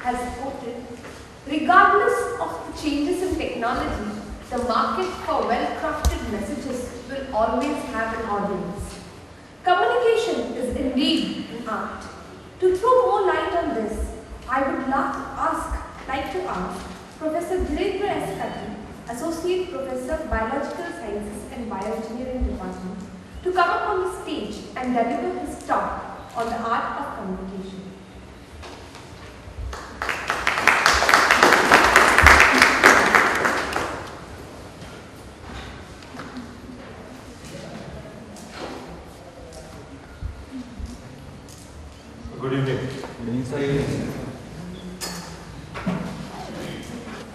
has quoted, regardless of the changes in technology, the market for well-crafted messages will always have an audience. Communication is indeed an art. To throw more light on this, I would like to ask Professor Dhirendra S. Katti, Associate Professor, Biological Sciences and Bioengineering Department, to come up on the stage and deliver his talk on the art of communication. Good evening. Good evening, sir.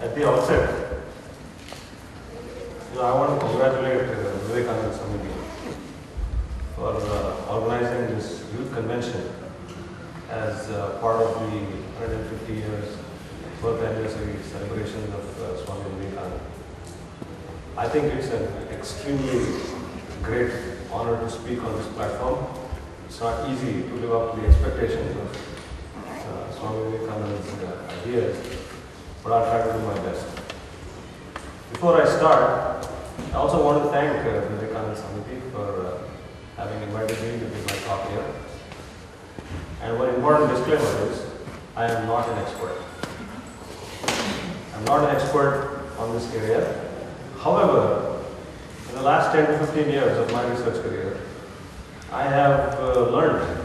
At the outset, I want to congratulate Vivekananda Samiti for organizing this youth convention as part of the 150 years birth anniversary celebrations of Swami Vivekananda. I think it's an extremely great honor to speak on this platform. It's not easy to live up to the expectations of Swami Vivekananda's ideas, but I'll try to do my best. Before I start, I also want to thank Vivekananda Samiti for having invited me to give my talk here. And one important disclaimer is, I am not an expert. I'm not an expert on this area. However, in the last 10 to 15 years of my research career, I have learned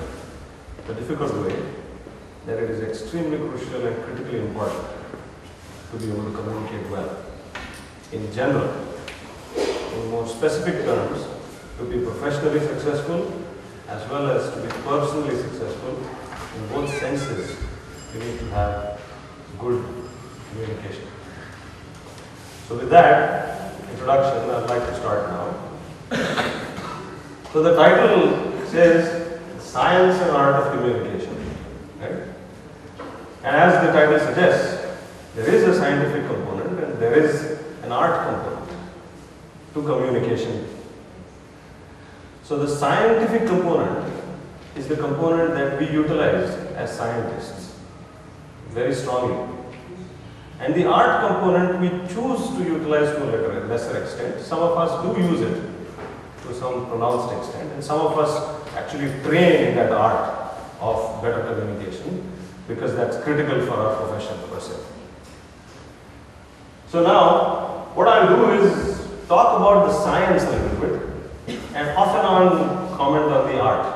the difficult way that it is extremely crucial and critically important to be able to communicate well. In general, in more specific terms, to be professionally successful as well as to be personally successful, in both senses, you need to have good communication. So with that introduction, I'd like to start now. So the title says Science and Art of Communication, right? And as the title suggests, there is a scientific component and there is an art component to communication. So the scientific component is the component that we utilize as scientists very strongly. And the art component we choose to utilize to a lesser extent. Some of us do use it to some pronounced extent, and some of us actually train in that art of better communication because that's critical for our profession per se. So now, what I'll do is talk about the science a little bit and off and on comment on the art.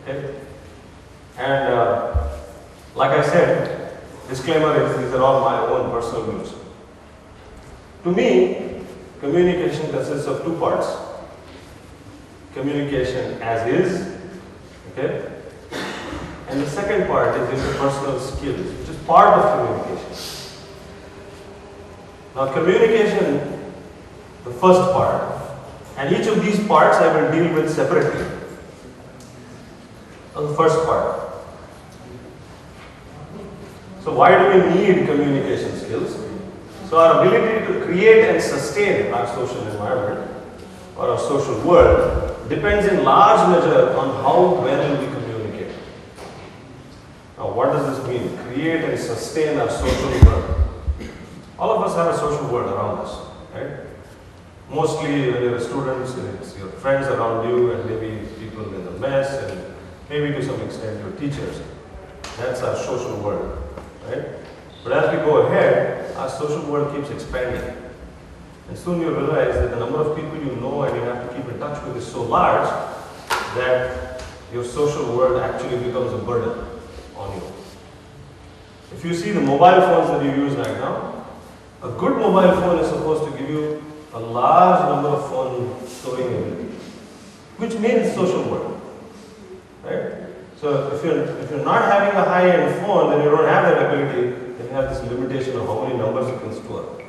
Okay? And like I said, disclaimer is these are all my own personal views. To me, communication consists of two parts. Communication as is, okay? And the second part is interpersonal skills, which is part of communication. Now communication, the first part, and each of these parts I will deal with separately. Now the first part. So why do we need communication skills? So our ability to create and sustain our social environment or our social world depends in large measure on how well we communicate. Now what does this mean? Create and sustain our social world. All of us have a social world around us, right? Mostly when you're students, it's your friends around you and maybe people in the mess and maybe to some extent your teachers. That's our social world, right? But as we go ahead, our social world keeps expanding. And soon you realize that the number of people you know and you have to keep in touch with is so large that your social world actually becomes a burden on you. If you see the mobile phones that you use right now, a good mobile phone is supposed to give you a large number of phone storing ability, which means social world, right? So if you're not having a high-end phone, then you don't have that ability, then you have this limitation of how many numbers you can store,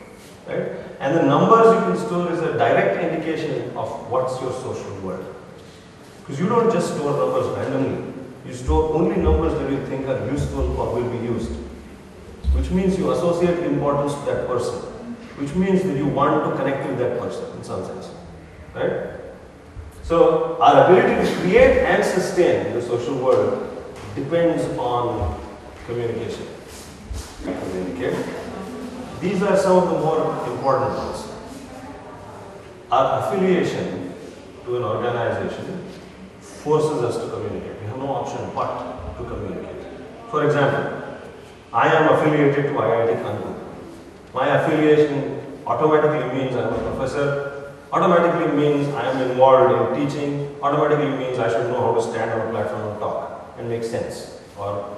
right? And the numbers you can store is a direct indication of what's your social world. Because you don't just store numbers randomly, you store only numbers that you think are useful or will be used. Which means you associate importance to that person, which means that you want to connect with that person in some sense, right? So our ability to create and sustain the social world depends on communication. We communicate. These are some of the more important ones. Our affiliation to an organization forces us to communicate. We have no option but to communicate. For example, I am affiliated to IIT Kanpur. My affiliation automatically means I am a professor, automatically means I am involved in teaching, automatically means I should know how to stand on a platform and talk and make sense or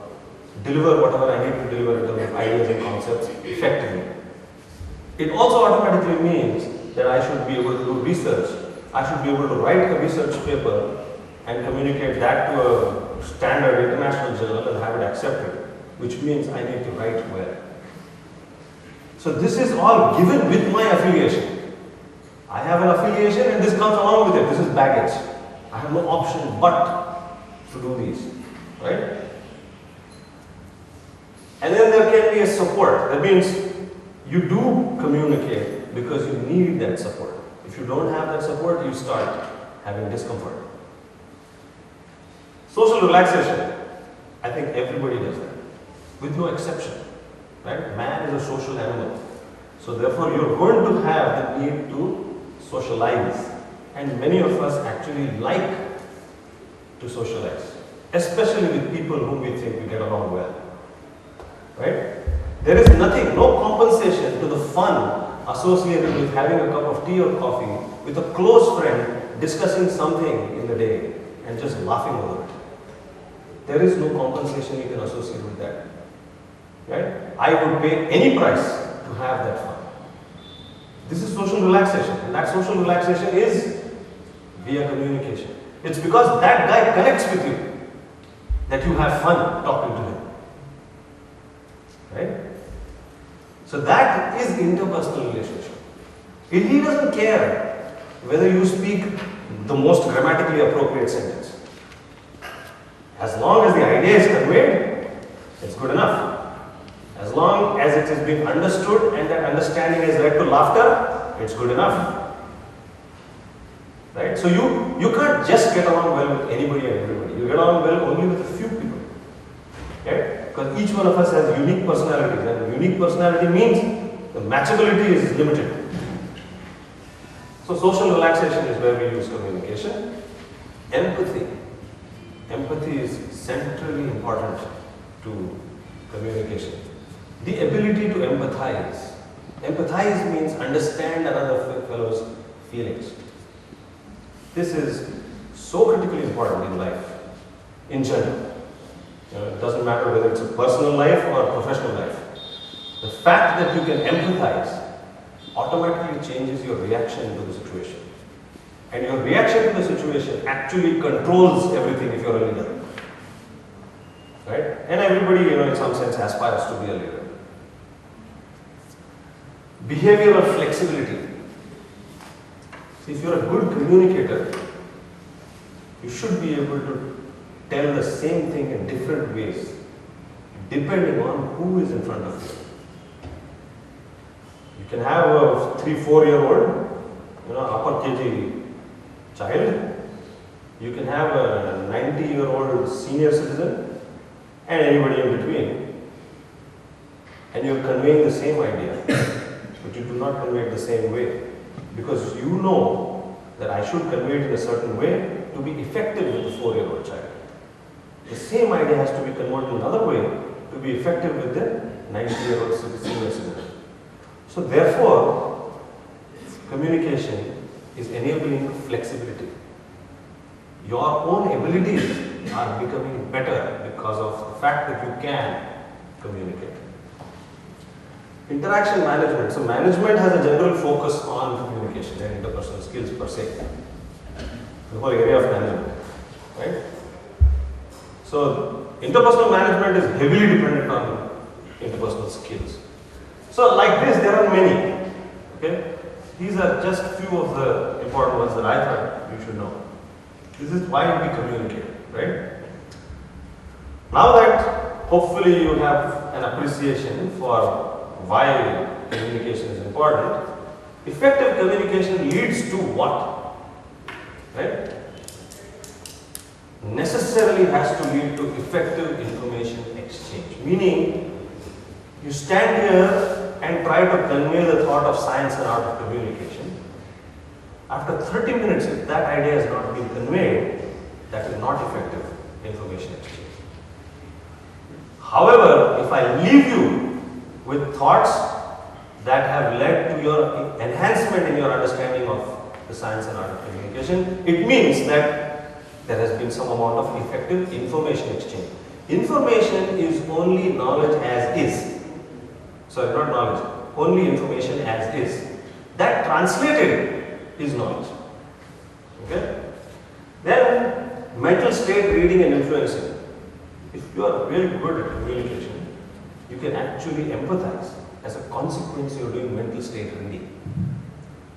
deliver whatever I need to deliver in terms of ideas and concepts effectively. It also automatically means that I should be able to do research. I should be able to write a research paper and communicate that to a standard international journal and have it accepted, which means I need to write well. So this is all given with my affiliation. I have an affiliation and this comes along with it. This is baggage. I have no option but to do these, right? And then there can be a support. That means you do communicate because you need that support. If you don't have that support, you start having discomfort. Social relaxation. I think everybody does that, with no exception. Right? Man is a social animal. So therefore, you're going to have the need to socialize. And many of us actually like to socialize, especially with people whom we think we get along well. Right? There is nothing, no compensation to the fun associated with having a cup of tea or coffee with a close friend discussing something in the day and just laughing over it. There is no compensation you can associate with that. Right? I would pay any price to have that fun. This is social relaxation, and that social relaxation is via communication. It's because that guy connects with you that you have fun talking to him. Right? So that is interpersonal relationship. He doesn't care whether you speak the most grammatically appropriate sentence. As long as the idea is conveyed, it's good enough. As long as it is being understood and that understanding has led to laughter, it's good enough. Right? So you can't just get along well with anybody and everybody. You get along well only with a few people. Right? Because each one of us has unique personalities, and unique personality means the matchability is limited. So social relaxation is where we use communication. Empathy. Empathy is centrally important to communication. The ability to empathize. Empathize means understand another fellow's feelings. This is so critically important in life, in general. It doesn't matter whether it's a personal life or a professional life. The fact that you can empathize automatically changes your reaction to the situation. And your reaction to the situation actually controls everything if you're a leader. Right? And everybody, in some sense, aspires to be a leader. Behavioral flexibility. See, if you're a good communicator, you should be able to tell the same thing in different ways, depending on who is in front of you. You can have a 3-4-year-old, upper KG child. You can have a 90-year-old senior citizen, and anybody in between. And you're conveying the same idea, but you do not convey it the same way, because you know that I should convey it in a certain way to be effective with the 4-year-old child. The same idea has to be converted in another way to be effective with the 90-year-old senior citizen. So therefore, communication is enabling flexibility. Your own abilities are becoming better because of the fact that you can communicate. Interaction management. So management has a general focus on communication and interpersonal skills per se. The whole area of management. Right? So interpersonal management is heavily dependent on interpersonal skills. So like this, there are many. Okay? These are just few of the important ones that I thought you should know. This is why we communicate, right? Now that hopefully you have an appreciation for why communication is important, effective communication leads to what? Right? necessarily has to lead to effective information exchange. Meaning, you stand here and try to convey the thought of science and art of communication. After 30 minutes, if that idea has not been conveyed, that is not effective information exchange. However, if I leave you with thoughts that have led to your enhancement in your understanding of the science and art of communication, it means that there has been some amount of effective information exchange. Information is only knowledge as is. Sorry, not knowledge, only information as is. That translated is knowledge. Okay? Then, mental state reading and influencing. If you are really good at communication, you can actually empathize. As a consequence, you are doing mental state reading.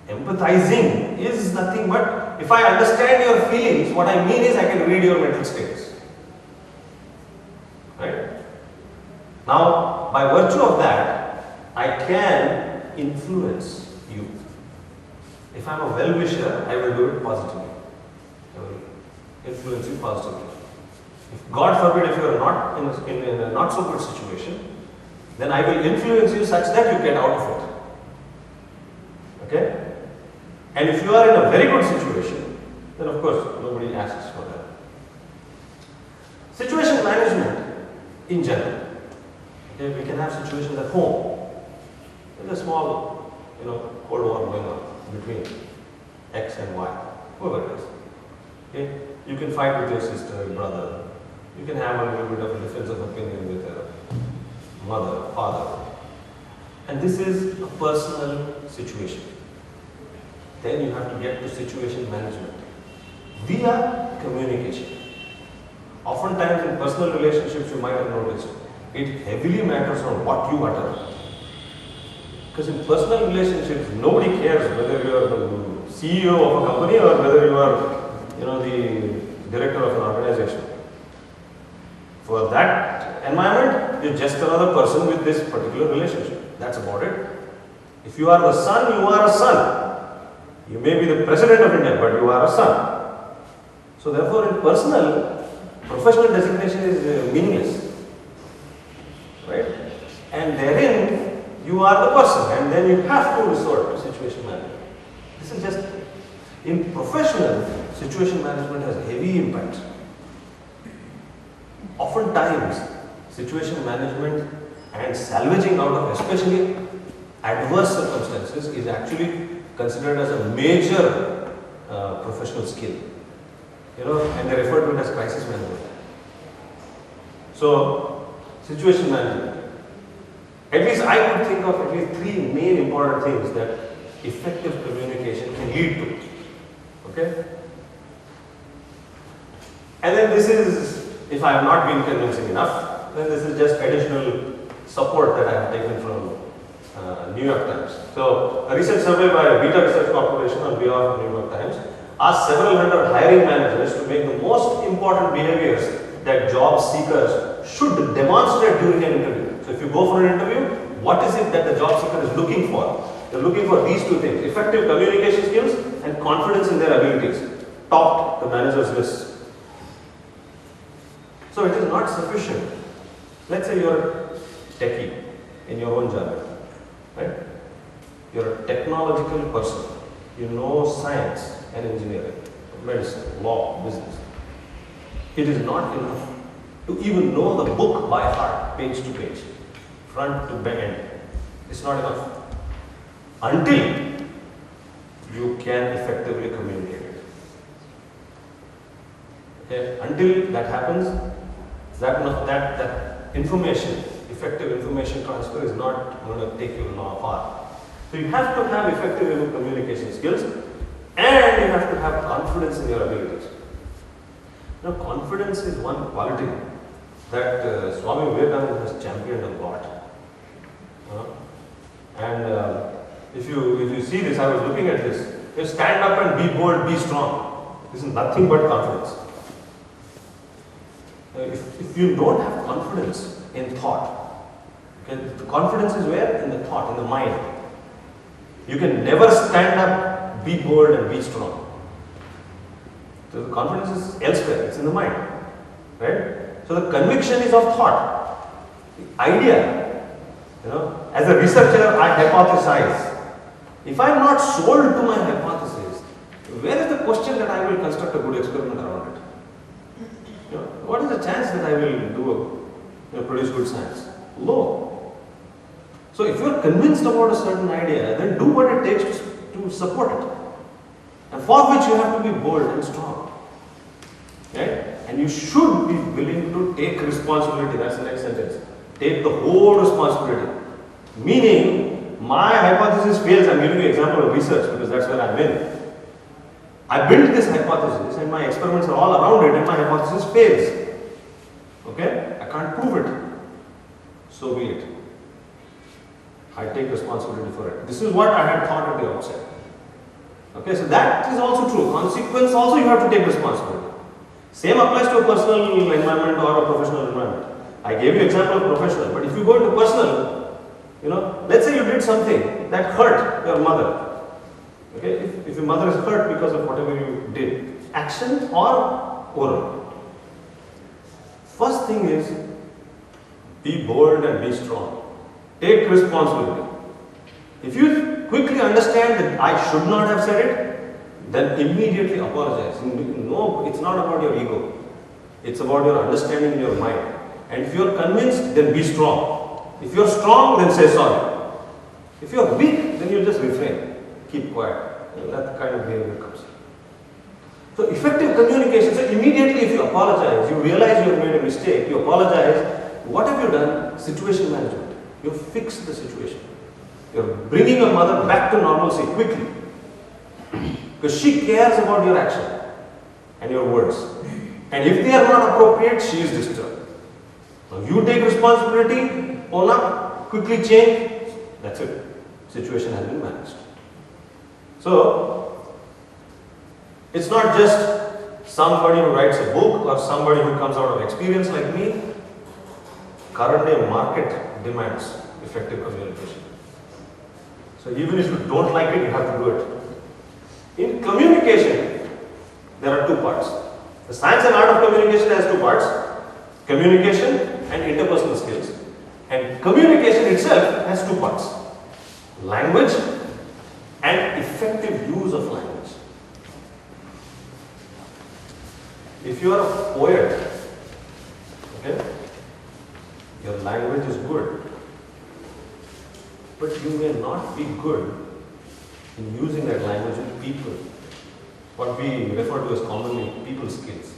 Empathizing is nothing but, if I understand your feelings, what I mean is I can read your mental states. Right? Now, by virtue of that, I can influence you. If I am a well-wisher, I will do it positively. I will influence you positively. If God forbid, if you are not in a not so good situation, then I will influence you such that you get out of it. Okay? And if you are in a very good situation, then of course nobody asks for that. Situation management in general. Okay, we can have situations at home. There's a small, Cold War going on between X and Y, whoever it is. Okay? You can fight with your sister, your brother. You can have a little bit of a difference of opinion with your mother, father. And this is a personal situation. Then you have to get to situation management via communication. Oftentimes in personal relationships, you might have noticed, it heavily matters on what you utter. Because in personal relationships, nobody cares whether you are the CEO of a company or whether you are, the director of an organization. For that environment, you're just another person with this particular relationship. That's about it. If you are the son, you are a son. You may be the president of India, but you are a son. So therefore, in personal, professional designation is meaningless. Right? And therein, you are the person, and then you have to resort to situation management. This is just, in professional, situation management has heavy impact. Oftentimes, situation management and salvaging out of especially adverse circumstances is actually considered as a major professional skill. And they refer to it as crisis management. So, situation management. At least I could think of at least 3 main important things that effective communication can lead to. Okay? And then this is, if I have not been convincing enough, then this is just additional support that I have taken from New York Times. So, a recent survey by Beta Research Corporation on behalf of New York Times asked several hundred hiring managers to make the most important behaviors that job seekers should demonstrate during an interview. So, if you go for an interview, what is it that the job seeker is looking for? They're looking for these 2 things: effective communication skills and confidence in their abilities. Topped the manager's list. So, it is not sufficient. Let's say you're a techie in your own jargon. Right? You're a technological person. You know science and engineering, medicine, law, business. It is not enough to even know the book by heart, page to page, front to end. It's not enough until you can effectively communicate it. Okay? Until that happens, that information, effective information transfer is not going to take you far. So you have to have effective communication skills, and you have to have confidence in your abilities. Now, confidence is one quality that Swami Vivekananda has championed a lot. If you see this, I was looking at this. You stand up and be bold, be strong. This is nothing but confidence. If you don't have confidence in thought, okay, the confidence is where? In the thought, in the mind. You can never stand up, be bold and be strong. So the confidence is elsewhere, it's in the mind, right? So the conviction is of thought, the idea. As a researcher, I hypothesize. If I am not sold to my hypothesis, where is the question that I will construct a good experiment around it? What is the chance that I will produce good science? Low. So if you are convinced about a certain idea, then do what it takes to support it. And for which you have to be bold and strong. Right? And you should be willing to take responsibility. That's the next sentence. Take the whole responsibility. Meaning, my hypothesis fails. I'm giving you an example of research because that's where I'm in. I built this hypothesis and my experiments are all around it and my hypothesis fails. Okay? I can't prove it. So be it. I take responsibility for it. This is what I had thought at the outset. Okay, so that is also true. Consequence also you have to take responsibility. Same applies to a personal environment or a professional environment. I gave you example of professional, but if you go into personal, let's say you did something that hurt your mother. Okay, if your mother is hurt because of whatever you did, action or oral. First thing is, be bold and be strong. Take responsibility. If you quickly understand that I should not have said it, then immediately apologize. No, it's not about your ego. It's about your understanding in your mind. And if you're convinced, then be strong. If you're strong, then say sorry. If you're weak, then you just refrain. Keep quiet. And that kind of behavior comes. So effective communication, so immediately if you apologize, you realize you have made a mistake, you apologize, what have you done? Situation management. You have fixed the situation. You're bringing your mother back to normalcy quickly. Because she cares about your action and your words. And if they are not appropriate, she is disturbed. Now you take responsibility, own up, quickly change, that's it. Situation has been managed. So, it's not just somebody who writes a book or somebody who comes out of experience like me. Currently, market demands effective communication. So even if you don't like it, you have to do it. In communication, there are two parts. The science and art of communication has two parts. Communication and interpersonal skills. And communication itself has two parts. Language and effective use of language. If you are a poet, okay, your language is good, but you may not be good in using that language with people, what we refer to as commonly people skills.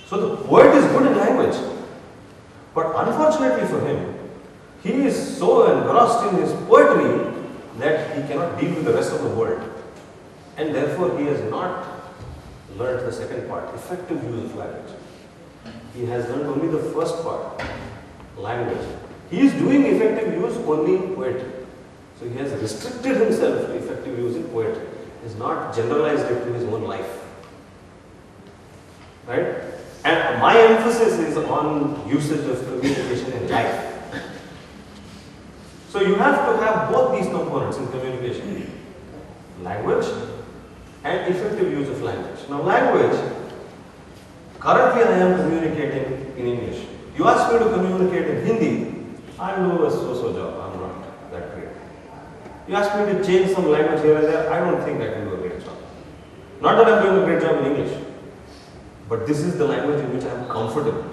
So the poet is good in language, but unfortunately for him, he is so engrossed in his poetry that he cannot deal with the rest of the world, and therefore he has not learned the second part, effective use of language. He has learned only the first part, language. He is doing effective use only in poetry. So he has restricted himself to effective use in poetry. He has not generalized it to his own life. Right? And my emphasis is on usage of communication in life. So you have to have both these components in communication. Language and effective use of language. Now language, currently I am communicating in English. You ask me to communicate in Hindi, I'll do a so-so job, I'm not that great. You ask me to change some language here and there, I don't think I can do a great job. Not that I'm doing a great job in English, but this is the language in which I am comfortable.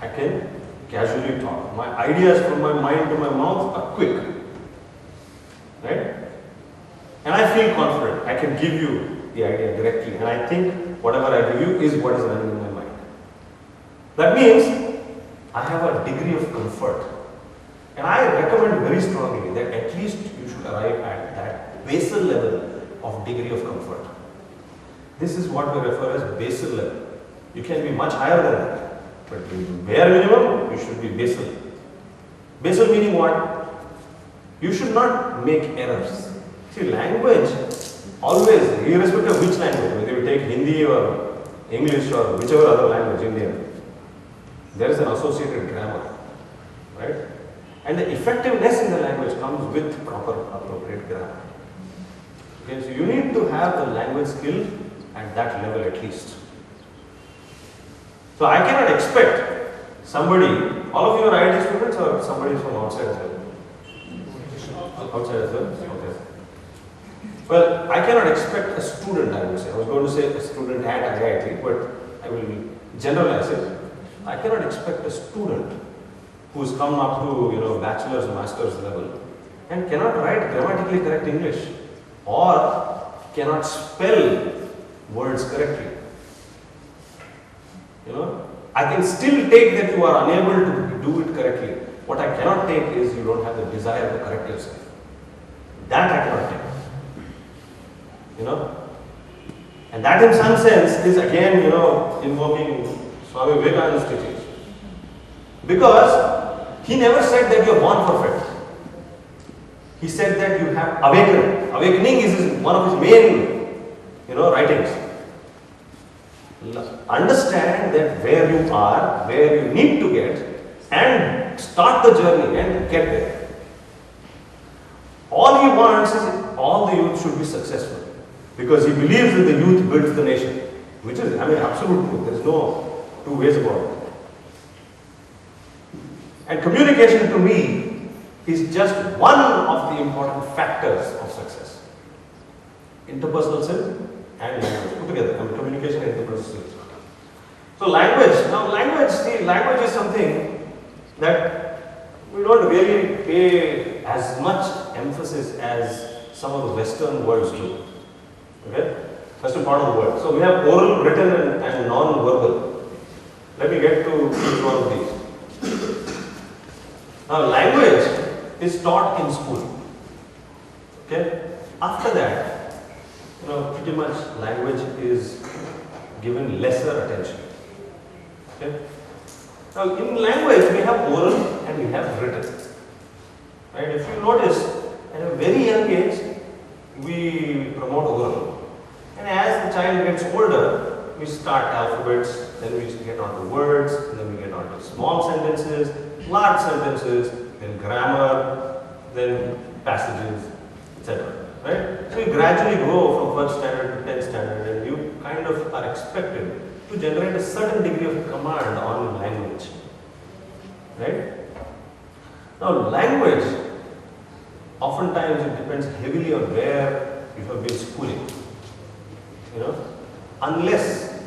I can casually talk. My ideas from my mind to my mouth are quick. Right? And I feel confident. I can give you the idea directly. And I think whatever I give you is what is running in my mind. That means I have a degree of comfort. And I recommend very strongly that at least you should arrive at that basal level of degree of comfort. This is what we refer as basal level. You can be much higher than that. But in bare minimum, you should be basal. Basal meaning what? You should not make errors. See, language, always, irrespective of which language, whether you take Hindi or English or whichever other language, Indian, there is an associated grammar, right? And the effectiveness in the language comes with proper, appropriate grammar. Okay, so you need to have the language skill at that level at least. So I cannot expect somebody, all of you are IIT students or somebody from outside as well? Outside as well? Okay. Well, I cannot expect a student, I would say. I was going to say a student at IIT, but I will generalize it. I cannot expect a student who's come up to bachelor's or master's level and cannot write grammatically correct English or cannot spell words correctly. I can still take that you are unable to do it correctly. What I cannot take is you don't have the desire to correct yourself. That I cannot take. And that in some sense is again, invoking Swami Vivekananda's teachings. Because he never said that you are born perfect. He said that you have awakened. Awakening is one of his main, writings. Understand that where you are, where you need to get, and start the journey and get there. All he wants is all the youth should be successful. Because he believes that the youth builds the nation. Which is, absolute truth. There is no two ways about it. And communication to me is just one of the important factors of success. Interpersonal skills and language put together. Communication and interpersonal skills. So language is something that we don't really pay as much emphasis as some of the Western worlds do. Okay? Western part of the world. So we have oral, written and non-verbal. Let me get to each one of these. Now language is taught in school. Okay? After that, pretty much language is given lesser attention. Okay? Now in language we have oral and we have written. Right? If you notice, at a very young age, we promote oral. And as the child gets older, we start alphabets, then we get on to words, and then we get on to small sentences, large sentences, then grammar, then passages, etc. Right? So you gradually go from first standard to 10th standard, and you kind of are expected to generate a certain degree of command on language. Right? Now language, oftentimes it depends heavily on where you have been schooling. Unless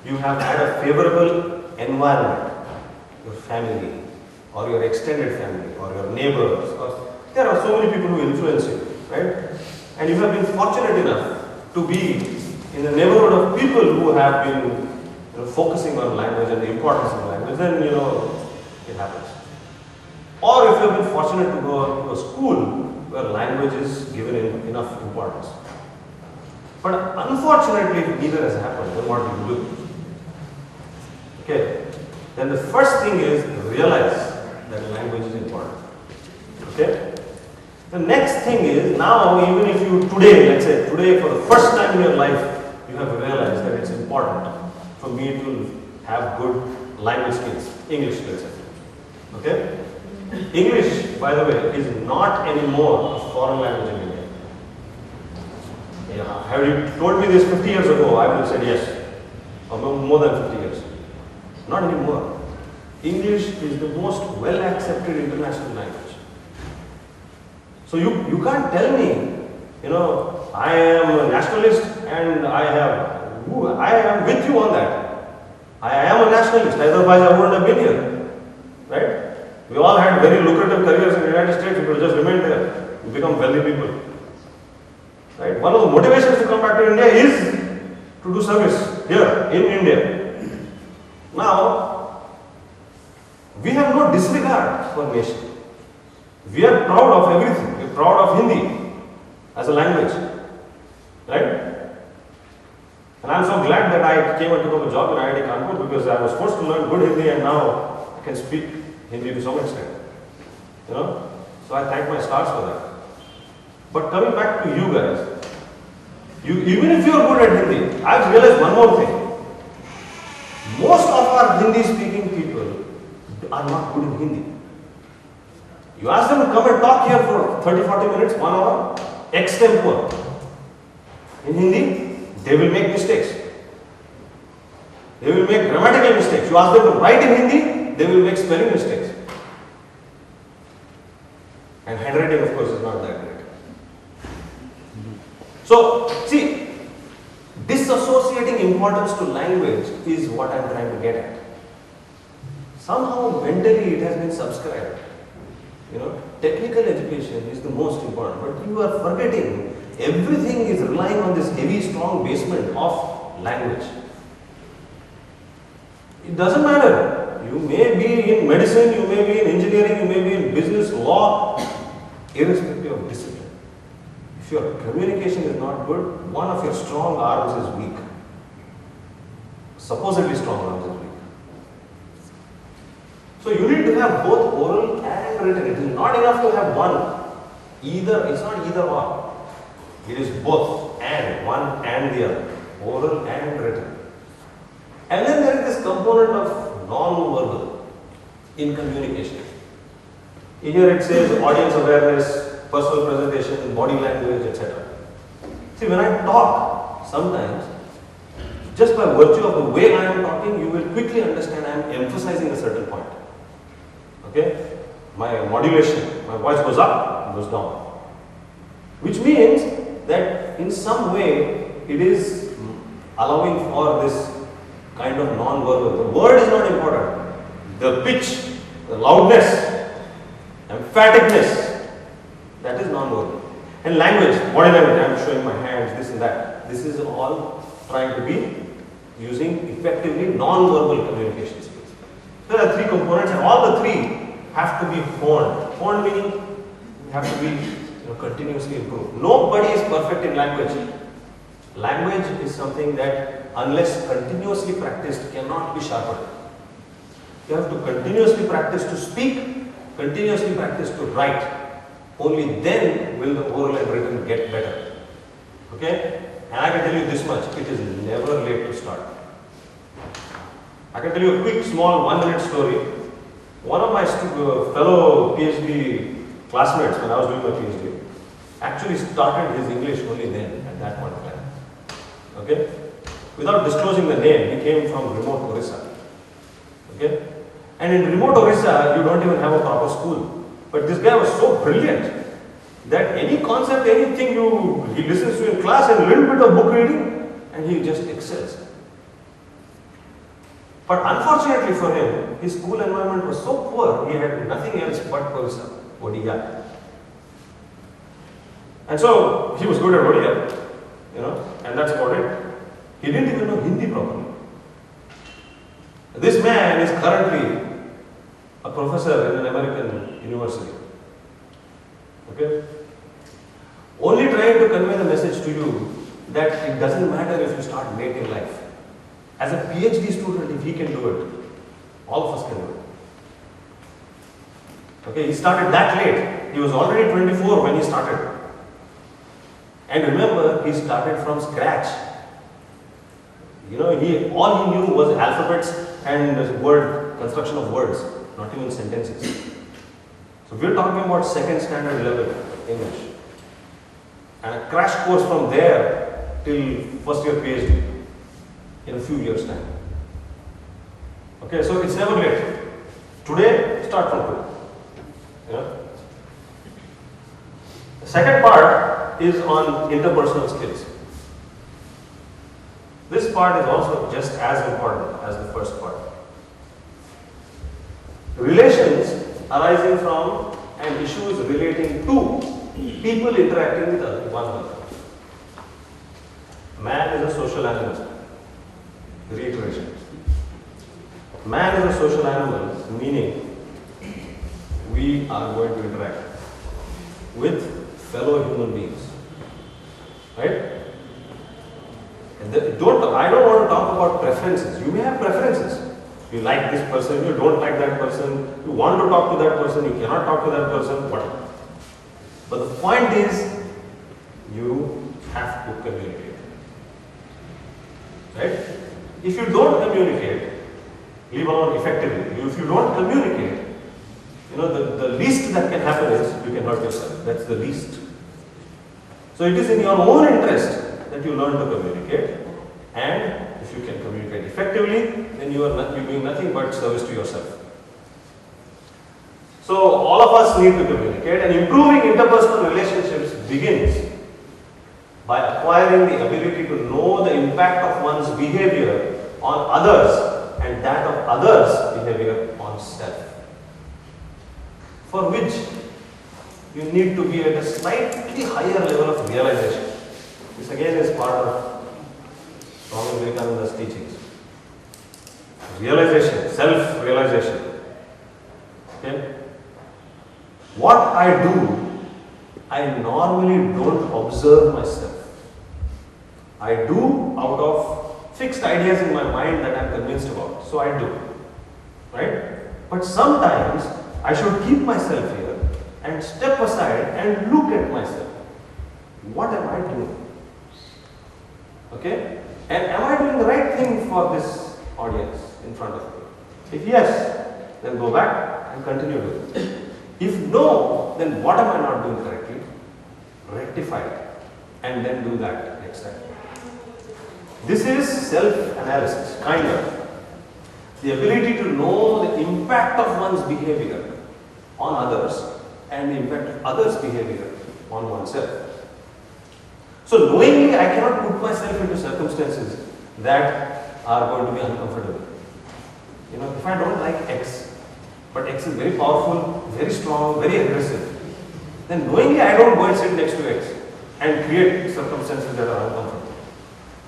you have had a favorable environment, your family, or your extended family, or your neighbors, or there are so many people who influence you, right? And you have been fortunate enough to be in the neighborhood of people who have been focusing on language and the importance of language, then it happens. Or if you have been fortunate to go to a school where language is given enough importance. But unfortunately, if neither has happened, then what do you do? Okay, then the first thing is realize that language is important. Okay? The next thing is, now even if you today, let's say today for the first time in your life, you have realized that it's important for me to have good language skills, English skills. Okay? English, by the way, is not anymore a foreign language in India. Yeah. Have you told me this 50 years ago, I would have said yes. Or more than 50 years. Not anymore. English is the most well accepted international language. So you can't tell me, I am a nationalist and I am with you on that. I am a nationalist, otherwise I wouldn't have been here. Right? We all had very lucrative careers in the United States, we could just remain there. We become wealthy people. Right? One of the motivations to come back to India is to do service here in India. Now, we have no disregard for nation. We are proud of everything. We are proud of Hindi as a language. Right? And I am so glad that I came and took up a job in IIT Kanpur because I was forced to learn good Hindi and now I can speak Hindi to some extent. So I thank my stars for that. But coming back to you guys, even if you are good at Hindi, I've realized one more thing. Most of our Hindi speaking people are not good in Hindi. You ask them to come and talk here for 30-40 minutes, 1 hour, extempore. In Hindi, they will make mistakes. They will make grammatical mistakes. You ask them to write in Hindi, they will make spelling mistakes. And handwriting, of course, is not that great. So, see, disassociating importance to language is what I am trying to get at. Somehow, mentally, it has been subscribed. Technical education is the most important, but you are forgetting everything is relying on this heavy, strong basement of language. It doesn't matter. You may be in medicine, you may be in engineering, you may be in business, law, irrespective of discipline. If your communication is not good, one of your strong arms is weak. Supposedly strong arms is weak. So you need to have both oral and written. It is not enough to have one. It's not either or. It is both and, one and the other. Oral and written. And then there is this component of non-verbal in communication. Here it says audience awareness, personal presentation, body language, etc. See, when I talk, sometimes, just by virtue of the way I am talking, you will quickly understand I am emphasizing a certain point. Okay? My modulation, my voice goes up, goes down. Which means that in some way it is allowing for this kind of non-verbal. The word is not important. The pitch, the loudness, emphaticness, that is non-verbal. And language, body language, I am showing my hands, this and that. This is all trying to be using effectively non-verbal communication skills. There are three components and all the three have to be honed. Honed meaning have to be continuously improved. Nobody is perfect in language. Language is something that unless continuously practiced cannot be sharpened. You have to continuously practice to speak, continuously practice to write. Only then will the oral and written get better. Okay? And I can tell you this much, it is never late to start. I can tell you a quick small 1-minute story. One of my fellow Ph.D. classmates when I was doing my Ph.D. actually started his English only then, at that point of time. Okay? Without disclosing the name, he came from remote Orissa. Okay? And in remote Orissa, you don't even have a proper school. But this guy was so brilliant that any concept, anything he listens to in class and a little bit of book reading, and he just excels. But unfortunately for him, his school environment was so poor, he had nothing else but Orissa, Odia. And so he was good at Odia, and that's about it. He didn't even know Hindi properly. This man is currently a professor in an American university. Okay? Only trying to convey the message to you that it doesn't matter if you start late in life. As a PhD student, if he can do it, all of us can do it. Okay, he started that late. He was already 24 when he started. And remember, he started from scratch. All he knew was alphabets and construction of words, not even sentences. So we're talking about second standard level English. And a crash course from there till first year PhD in a few years' time. Okay, so it's never late. Today, start from today. The second part is on interpersonal skills. This part is also just as important as the first part. Relations arising from and issues relating to people interacting with one another. Man is a social animal. Reiteration. Man is a social animal, meaning we are going to interact with fellow human beings. Right? And I don't want to talk about preferences. You may have preferences. You like this person, you don't like that person, you want to talk to that person, you cannot talk to that person, whatever. But the point is, you have to communicate. Right? If you don't communicate, leave alone effectively, if you don't communicate, the least that can happen is you can hurt yourself. That's the least. So it is in your own interest that you learn to communicate, and if if you can communicate effectively, then you are doing nothing but service to yourself. So all of us need to communicate, and improving interpersonal relationships begins by acquiring the ability to know the impact of one's behavior on others and that of others' behavior on self. For which you need to be at a slightly higher level of realization. This again is part of Swami Vivekananda's teachings. Realization, self-realization. Okay? What I do, I normally don't observe myself. I do out of fixed ideas in my mind that I am convinced about. So I do. Right? But sometimes I should keep myself here and step aside and look at myself. What am I doing? Okay? And am I doing the right thing for this audience in front of me? If yes, then go back and continue doing it. If no, then what am I not doing correctly? Rectify it and then do that next time. This is self-analysis, kind of. The ability to know the impact of one's behavior on others and the impact of others' behavior on oneself. So knowingly, I cannot put myself into circumstances that are going to be uncomfortable. You know, if I don't like X, but X is very powerful, very strong, very aggressive, then knowingly I don't go and sit next to X and create circumstances that are uncomfortable.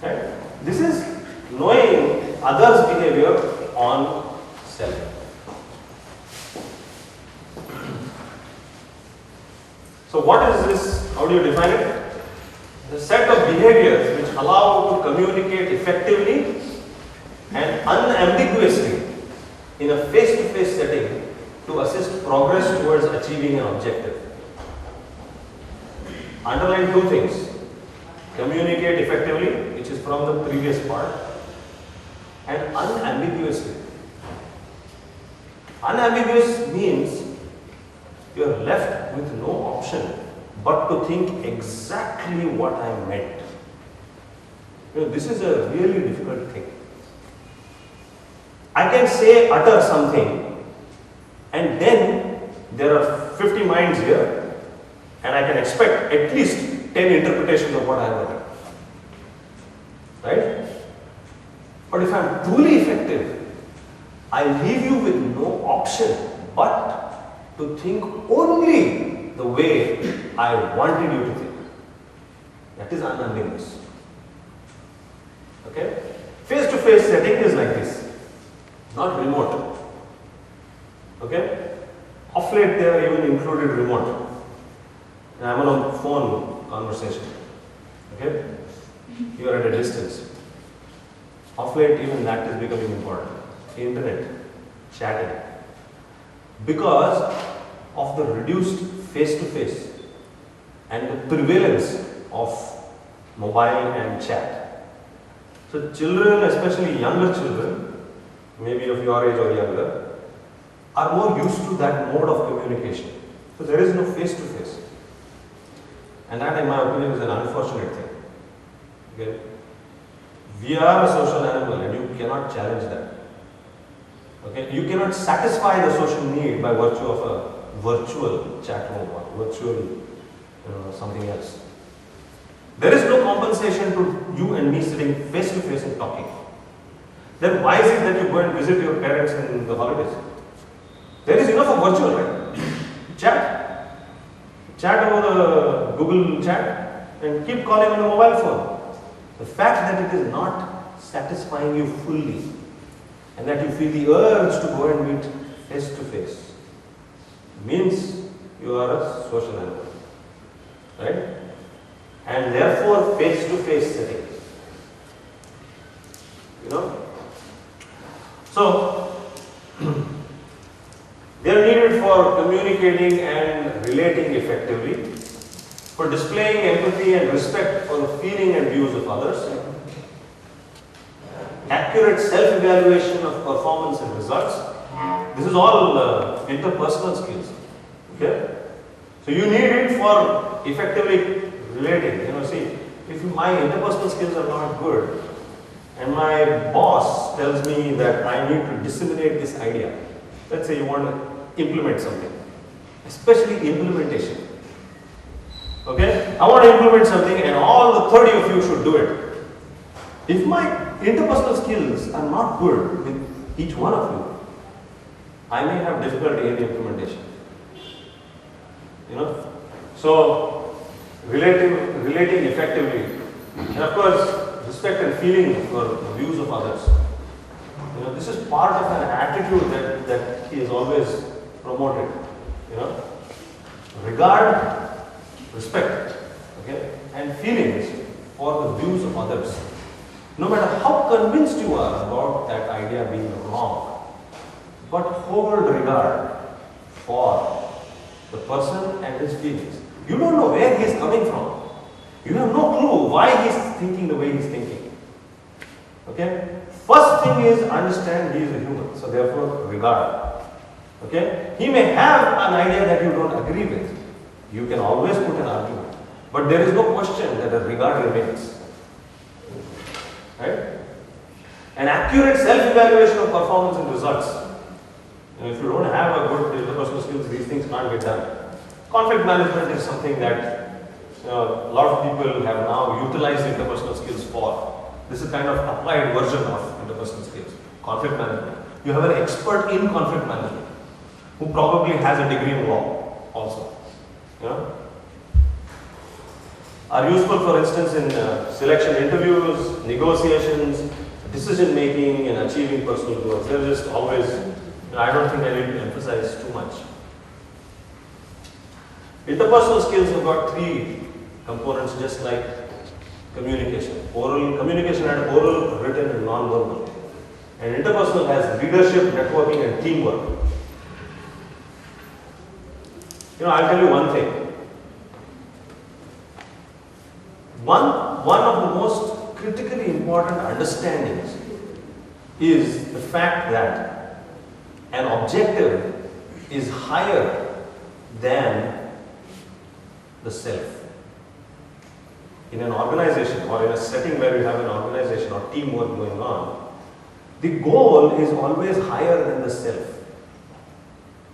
Right? This is knowing others' behavior on self. So what is this? How do you define it? The set of behaviors which allow to communicate effectively and unambiguously in a face-to-face setting to assist progress towards achieving an objective. Underline two things. Communicate effectively, which is from the previous part, and unambiguously. Unambiguous means you are left with no option but to think exactly what I meant. You know, this is a really difficult thing. I can say, utter something, and then there are 50 minds here, and I can expect at least 10 interpretations of what I have uttered. Right? But if I am truly effective, I leave you with no option but to think only the way I wanted you to think. That is unambiguous. Okay? Face-to-face setting is like this, not remote. Okay? Of late they are even included remote. And I'm on a phone conversation. Okay? You are at a distance. Of late even that is becoming important. Internet, chatting. Because of the reduced face-to-face and the prevalence of mobile and chat. So children, especially younger children, maybe of your age or younger, are more used to that mode of communication. So there is no face-to-face. And that, in my opinion, is an unfortunate thing. Okay? We are a social animal and you cannot challenge that. Okay? You cannot satisfy the social need by virtue of a virtual chat room or virtual something else. There is no compensation to you and me sitting face to face and talking. Then why is it that you go and visit your parents in the holidays? There is enough of virtual, right? Chat. Chat over the Google chat and keep calling on the mobile phone. The fact that it is not satisfying you fully and that you feel the urge to go and meet face to face means you are a social animal. Right? And therefore face to face setting. You know? So they are needed for communicating and relating effectively, for displaying empathy and respect for the feeling and views of others, accurate self-evaluation of performance and results. This is all interpersonal skills. Okay? So you need it for effectively relating. You know, see, if my interpersonal skills are not good and my boss tells me that I need to disseminate this idea. Let's say you want to implement something, especially implementation. Okay? I want to implement something and all the 30 of you should do it. If my interpersonal skills are not good with each one of you, I may have difficulty in the implementation. So relating effectively, and of course, respect and feeling for the views of others. This is part of an attitude that he has always promoted. Regard, respect, okay, and feelings for the views of others. No matter how convinced you are about that idea being wrong, but hold regard for the person and his feelings. You don't know where he is coming from. You have no clue why he is thinking the way he is thinking. Okay? First thing is understand he is a human, so therefore regard. Okay? He may have an idea that you don't agree with. You can always put an argument. But there is no question that a regard remains. Right? An accurate self-evaluation of performance and results. If you don't have a good interpersonal skills, these things can't get done. Conflict management is something that a lot of people have now utilized interpersonal skills for. This is kind of applied version of interpersonal skills. Conflict management. You have an expert in conflict management who probably has a degree in law also. Are useful, for instance, in selection interviews, negotiations, decision making, and achieving personal goals. They're just always, I don't think I need to emphasize too much. Interpersonal skills have got three components, just like communication. Communication had oral, written, and non-verbal. And interpersonal has leadership, networking, and teamwork. I'll tell you one thing. One of the most critically important understandings is the fact that an objective is higher than the self. In an organization or in a setting where you have an organization or teamwork going on, the goal is always higher than the self.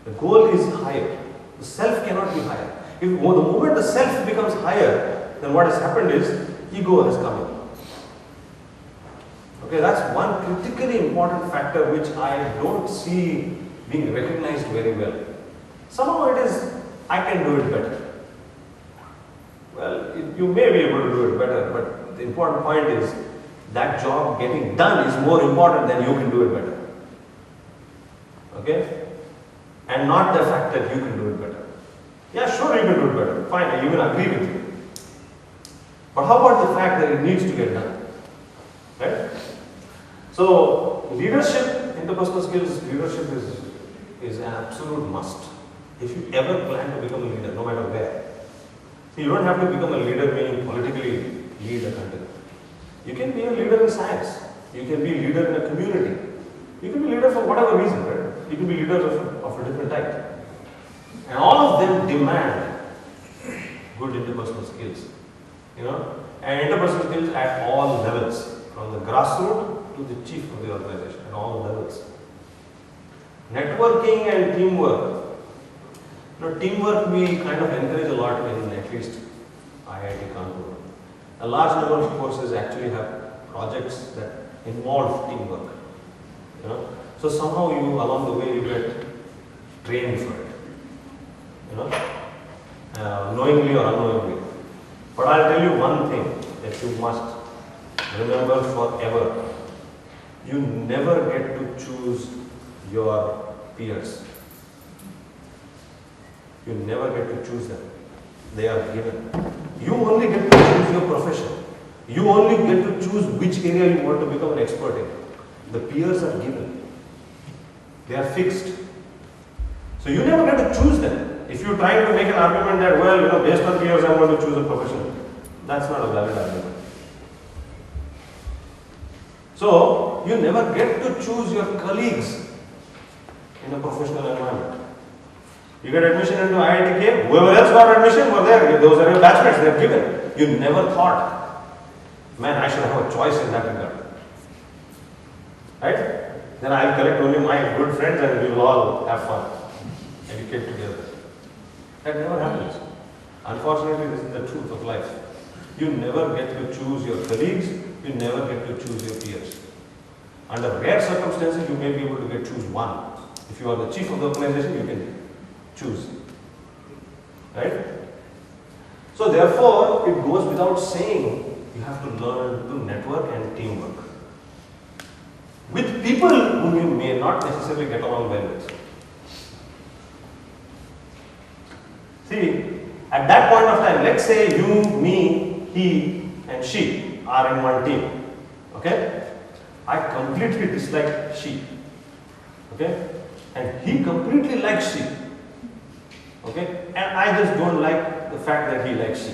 The goal is higher. The self cannot be higher. The moment the self becomes higher, then what has happened is ego has come in. Okay, that's one critically important factor which I don't see being recognized very well. Somehow it is, I can do it better. Well, you may be able to do it better, but the important point is that job getting done is more important than you can do it better. Okay? And not the fact that you can do it better. Yeah, sure you can do it better. Fine, I even agree with you. But how about the fact that it needs to get done? Right? So, leadership, interpersonal skills, leadership is an absolute must. If you ever plan to become a leader, no matter where. See, you don't have to become a leader meaning politically lead a country. You can be a leader in science. You can be a leader in a community. You can be a leader for whatever reason, right? You can be leaders of a different type. And all of them demand good interpersonal skills. And interpersonal skills at all levels, from the grassroots to the chief of the organization, at all levels. Networking and teamwork. Teamwork we kind of encourage a lot in at least IIT Kanpur. A large number of courses actually have projects that involve teamwork. So somehow along the way you get trained for it. Knowingly or unknowingly. But I'll tell you one thing that you must remember forever. You never get to choose your peers. You never get to choose them. They are given. You only get to choose your profession. You only get to choose which area you want to become an expert in. The peers are given. They are fixed. So you never get to choose them. If you try to make an argument that, well, based on peers I want to choose a profession, that's not a valid argument. So, you never get to choose your colleagues in a professional environment. You get admission into IIT, whoever else got admission were there. Those are your batchmates, they are given. You never thought, man, I should have a choice in that regard. right? Then I'll collect only my good friends and we will all have fun, educate together. That never happens. Unfortunately, this is the truth of life. You never get to choose your colleagues, you never get to choose your peers. Under rare circumstances, you may be able to choose one. If you are the chief of the organization, you can choose. Right? So therefore, it goes without saying, you have to learn to network and teamwork with people whom you may not necessarily get along well with. See, at that point of time, let's say you, me, he and she are in one team. Okay? I completely dislike she. Okay? And he completely likes she. Okay? And I just don't like the fact that he likes she.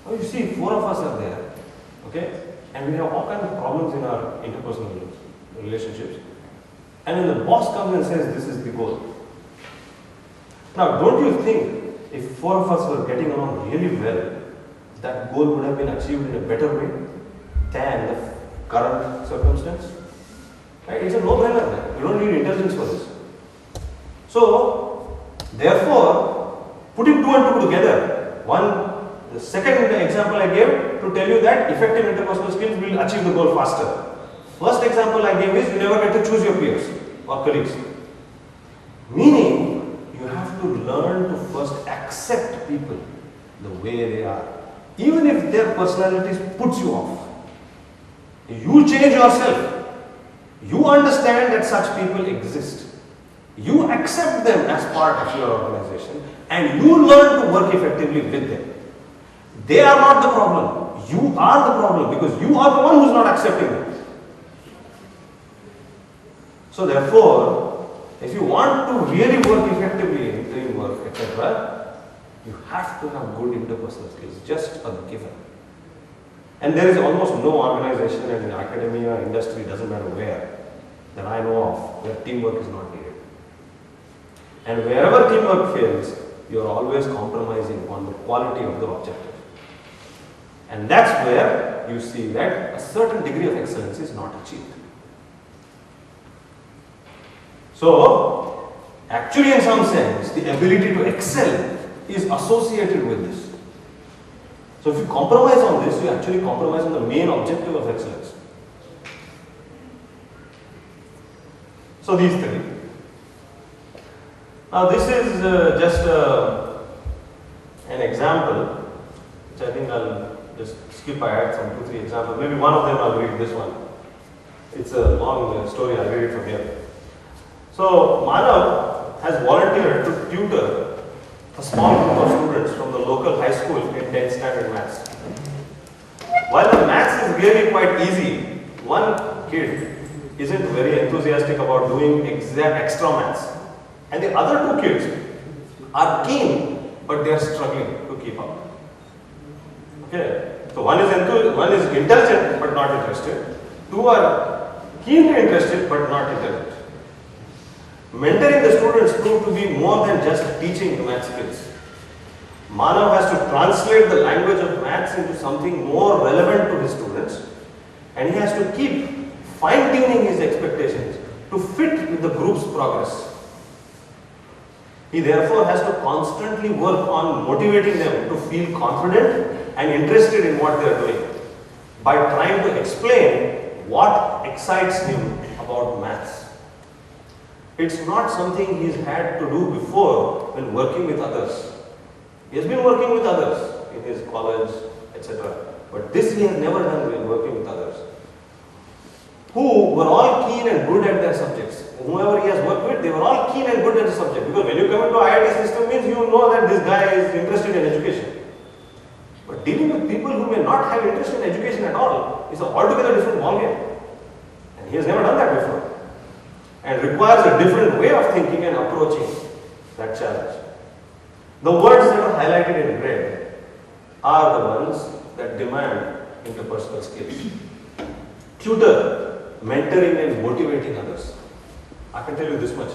Now you see, 4 of us are there. Okay? And we have all kinds of problems in our interpersonal relationships. And then the boss comes and says, this is the goal. Now, don't you think if 4 of us were getting along really well, that goal would have been achieved in a better way than the current circumstance? Right? It's a no-brainer. You don't need intelligence for this. So, therefore, putting 2 and 2 together, the second example I gave to tell you that effective interpersonal skills will achieve the goal faster. First example I gave is you never get to choose your peers or colleagues. Meaning, you have to learn to first accept people the way they are. Even if their personalities puts you off. You change yourself. You understand that such people exist. You accept them as part of your organization and you learn to work effectively with them. They are not the problem. You are the problem because you are the one who is not accepting them. So therefore, if you want to really work effectively in teamwork, etc., you have to have good interpersonal skills, just a given. And there is almost no organization in academia, industry, doesn't matter where, that I know of, where teamwork is not needed. And wherever teamwork fails, you are always compromising on the quality of the objective. And that's where you see that a certain degree of excellence is not achieved. So, actually in some sense, the ability to excel is associated with this. So if you compromise on this, you actually compromise on the main objective of excellence. So these 3. Now this is just an example, which I think I'll just skip. I had some 2-3 examples. Maybe one of them I'll read this one. It's a long story, I'll read it from here. So Manav has volunteered to tutor a small group of students from the local high school in 10th standard maths. While the maths is really quite easy, one kid isn't very enthusiastic about doing extra maths. And the other 2 kids are keen, but they are struggling to keep up. Okay, so one is intelligent but not interested. 2 are keenly interested but not intelligent. Mentoring the students proved to be more than just teaching the math skills. Manav has to translate the language of maths into something more relevant to his students, and he has to keep fine-tuning his expectations to fit with the group's progress. He therefore has to constantly work on motivating them to feel confident and interested in what they are doing by trying to explain what excites him about maths. It's not something he's had to do before when working with others. He has been working with others in his college, etc. But this he has never done when working with others who were all keen and good at their subjects. Whoever he has worked with, they were all keen and good at the subject. Because when you come into IIT system means you know that this guy is interested in education. But dealing with people who may not have interest in education at all is an altogether different ballgame. And he has never done that before. And requires a different way of thinking and approaching that challenge. The words that are highlighted in red are the ones that demand interpersonal skills. Tutor, mentoring and motivating others. I can tell you this much.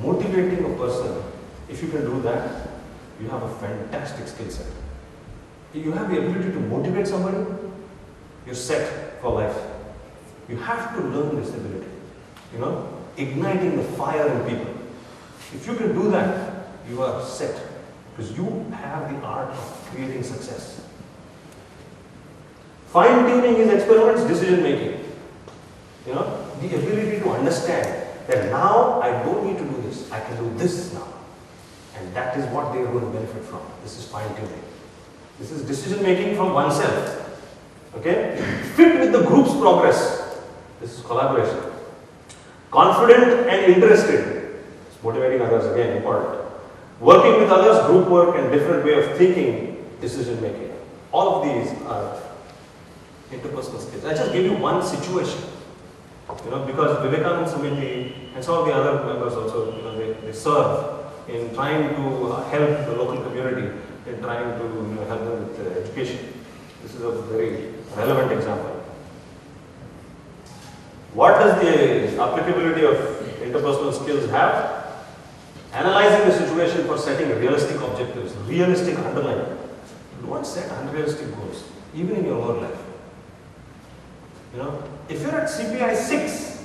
Motivating a person, if you can do that, you have a fantastic skill set. If you have the ability to motivate somebody, you're set for life. You have to learn this ability. Igniting the fire in people. If you can do that, you are set. Because you have the art of creating success. Fine-tuning his experiments, decision-making. The ability to understand that now I don't need to do this, I can do this now. And that is what they are going to benefit from. This is fine-tuning. This is decision-making from oneself. Okay? Fit with the group's progress. This is collaboration. Confident and interested. It's motivating others, again, important. Working with others, group work, and different way of thinking, decision-making. All of these are interpersonal skills. I just give you one situation. Because Vivekananda Samiti and some of the other members also, they serve in trying to help the local community, in trying to help them with education. This is a very relevant example. What does the applicability of interpersonal skills have? Analyzing the situation for setting realistic objectives, realistic underlying. Don't set unrealistic goals, even in your own life. If you're at CPI 6,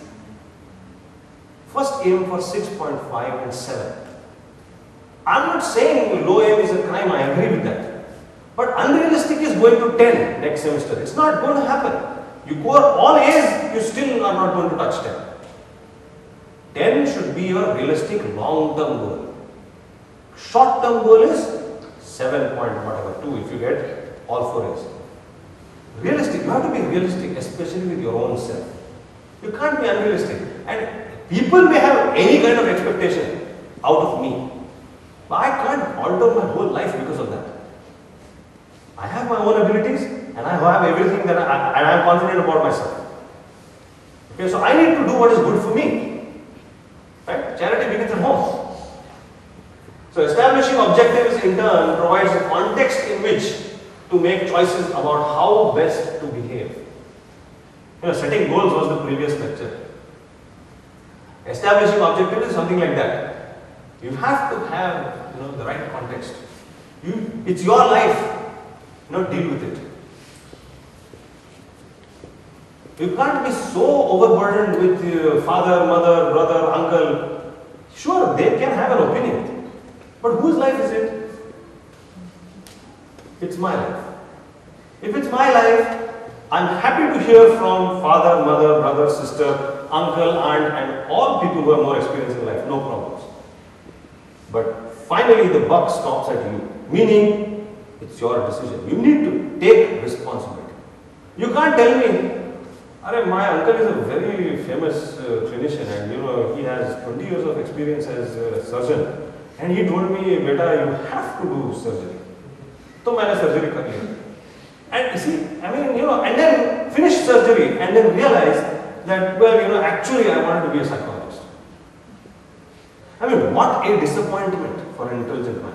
first aim for 6.5 and 7. I'm not saying low aim is a crime, I agree with that. But unrealistic is going to 10 next semester. It's not going to happen. You go all A's, you still are not going to touch 10. 10 should be your realistic long-term goal. Short-term goal is 7.2 if you get all 4 A's. Realistic, you have to be realistic, especially with your own self. You can't be unrealistic. And people may have any kind of expectation out of me. But I can't alter my whole life because of that. I have my own abilities and I have everything that I am confident about myself. Okay, so I need to do what is good for me. Right? Charity begins at home. So establishing objectives in turn provides a context in which to make choices about how best to behave. Setting goals was the previous lecture. Establishing objectives is something like that. You have to have the right context. It's your life. Deal with it. You can't be so overburdened with your father, mother, brother, uncle. Sure, they can have an opinion. But whose life is it? It's my life. If it's my life, I'm happy to hear from father, mother, brother, sister, uncle, aunt, and all people who are more experienced in life. No problems. But finally, the buck stops at you. Meaning, it's your decision. You need to take responsibility. You can't tell me, my uncle is a very famous clinician and he has 20 years of experience as a surgeon. And he told me, beta, you have to do surgery. So I did surgery. And you see, and then finish surgery and then realize that, actually I wanted to be a psychologist. What a disappointment for an intelligent man.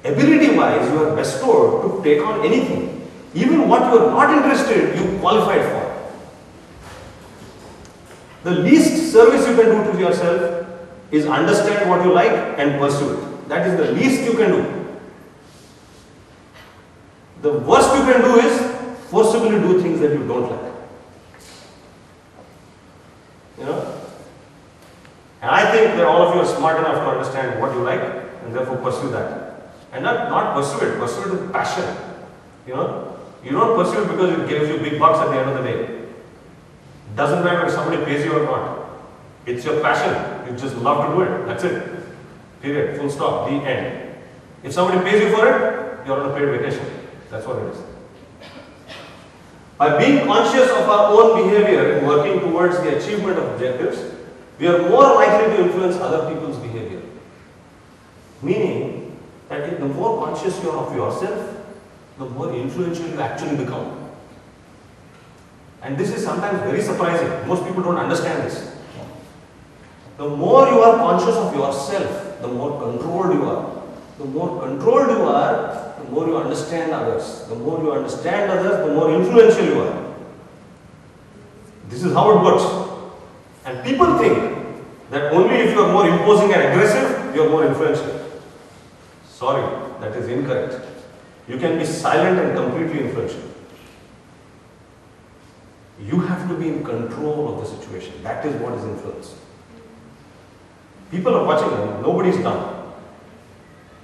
Ability-wise, you are bestowed to take on anything. Even what you are not interested, you qualified for. The least service you can do to yourself is understand what you like and pursue it. That is the least you can do. The worst you can do is forcibly do things that you don't like. And I think that all of you are smart enough to understand what you like and therefore pursue that. And not pursue it with passion. You don't pursue it because it gives you big bucks at the end of the day. Doesn't matter if somebody pays you or not. It's your passion. You just love to do it. That's it. Period. Full stop. The end. If somebody pays you for it, you're on a paid vacation. That's what it is. By being conscious of our own behavior in working towards the achievement of objectives, we are more likely to influence other people's behavior. Meaning that the more conscious you are of yourself, the more influential you actually become. And this is sometimes very surprising. Most people don't understand this. The more you are conscious of yourself, the more controlled you are. The more controlled you are, the more you understand others. The more you understand others, the more influential you are. This is how it works. And people think that only if you are more imposing and aggressive, you are more influential. Sorry, that is incorrect. You can be silent and completely influential. You have to be in control of the situation. That is what is influence. People are watching them, nobody is dumb.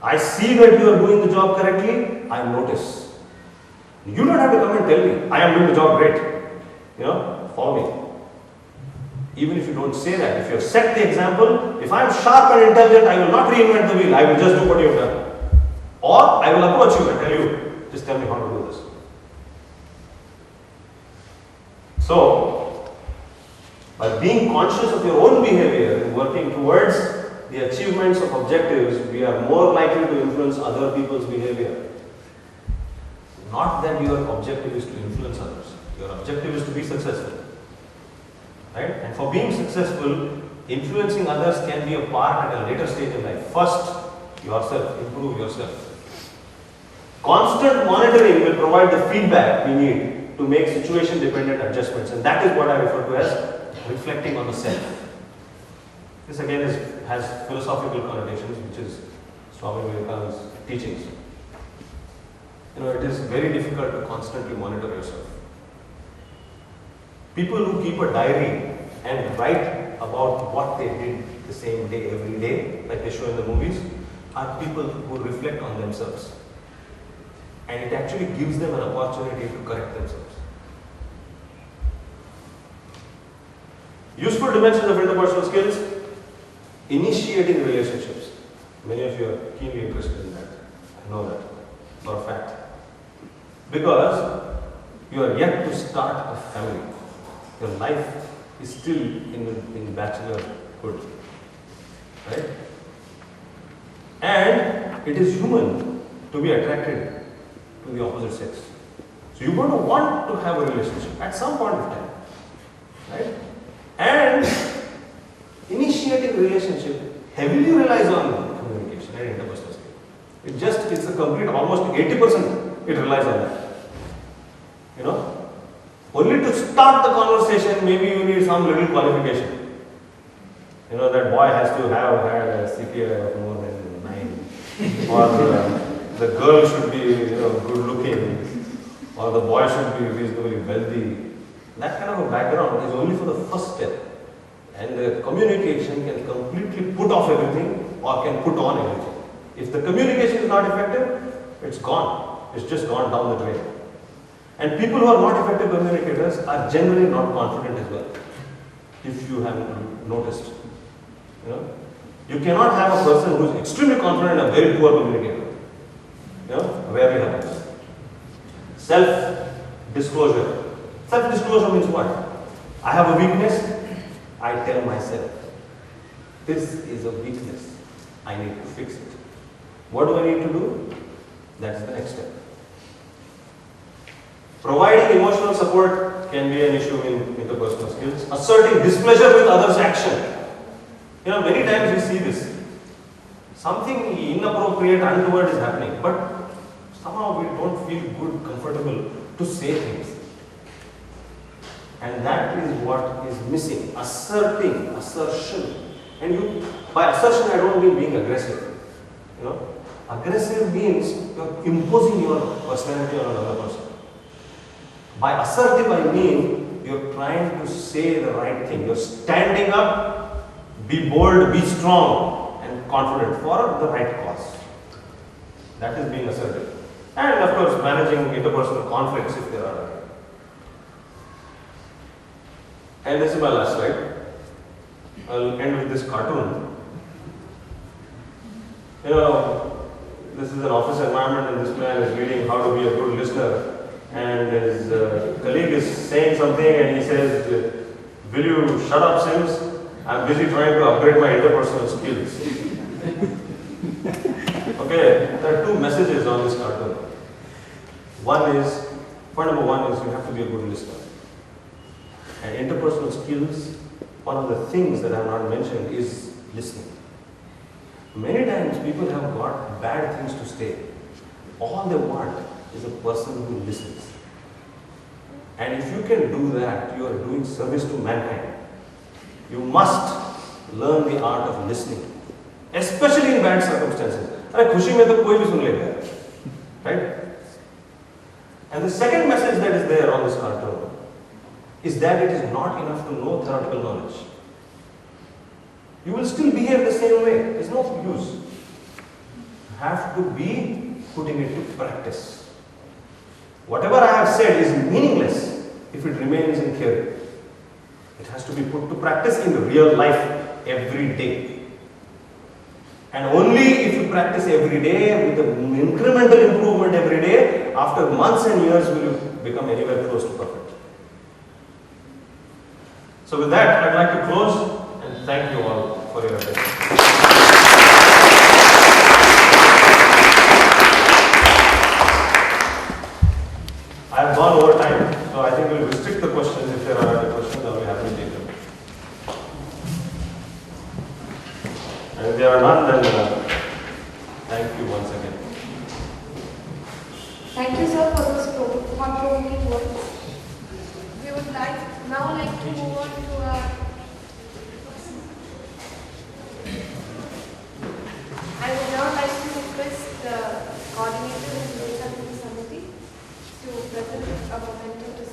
I see that you are doing the job correctly, I notice. You don't have to come and tell me, I am doing the job great. Follow me. Even if you don't say that, if you have set the example, if I am sharp and intelligent, I will not reinvent the wheel, I will just do what you have done. Or I will approach you and tell you, just tell me how to do this. So, by being conscious of your own behavior and working towards the achievements of objectives, we are more likely to influence other people's behavior. Not that your objective is to influence others. Your objective is to be successful. Right? And for being successful, influencing others can be a part at a later stage in life. First, yourself, improve yourself. Constant monitoring will provide the feedback we need to make situation-dependent adjustments, and that is what I refer to as reflecting on the self. This again has philosophical connotations, which is Swami Vivekananda's teachings. It is very difficult to constantly monitor yourself. People who keep a diary and write about what they did the same day, every day, like they show in the movies, are people who reflect on themselves. And it actually gives them an opportunity to correct themselves. Useful dimensions of interpersonal skills: initiating relationships. Many of you are keenly interested in that. I know that for a fact. Because you are yet to start a family. Your life is still in bachelorhood. Right? And it is human to be attracted to the opposite sex. So you're going to want to have a relationship at some point of time. Right? And initiating a relationship heavily relies on communication and interpersonal skills. It's a complete, almost 80% it relies on that. Only to start the conversation, maybe you need some little qualification. That boy has to have had a CPA of more than 9. Or the girl should be good looking. Or the boy should be reasonably wealthy. That kind of a background is only for the first step. And the communication can completely put off everything or can put on everything. If the communication is not effective, it's gone. It's just gone down the drain. And people who are not effective communicators are generally not confident as well. If you haven't noticed. You cannot have a person who is extremely confident and a very poor communicator. Rarely happens. Self-disclosure. Self-disclosure means what? I have a weakness, I tell myself, this is a weakness, I need to fix it. What do I need to do? That's the next step. Providing emotional support can be an issue in interpersonal skills. Asserting displeasure with others' action. Many times we see this. Something inappropriate, untoward is happening, but somehow we don't feel good, comfortable to say things. And that is what is missing. Assertion. And by assertion I don't mean being aggressive. Aggressive means you're imposing your personality on another person. By assertive I mean you're trying to say the right thing. You're standing up, be bold, be strong and confident for the right cause. That is being assertive. And of course managing interpersonal conflicts if there are. And this is my last slide. I'll end with this cartoon. This is an office environment and this man is reading how to be a good listener. And his colleague is saying something and he says, will you shut up, Sims? I'm busy trying to upgrade my interpersonal skills. Okay, there are two messages on this cartoon. Point number one is you have to be a good listener. And interpersonal skills, one of the things that I have not mentioned is listening. Many times people have got bad things to say. All they want is a person who listens. And if you can do that, you are doing service to mankind. You must learn the art of listening, especially in bad circumstances. खुशी में तो कोई भी सुन लेगा, right? And the second message that is there on this cartoon is that it is not enough to know theoretical knowledge. You will still behave the same way. There's no use. You have to be putting it to practice. Whatever I have said is meaningless if it remains in theory. It has to be put to practice in real life every day. And only if you practice every day with an incremental improvement every day, after months and years will you become anywhere close to perfect. So with that, I'd like to close and thank you all for your attention. I have gone over time, so I think we'll restrict the questions. If there are any questions, I'll be happy to take them. And if there are none, then thank you once again. Thank you, sir, for those thought-provoking words. We would now like to move on to our. I would now like to request the coordinator in Vivekananda Samiti to present a momentum to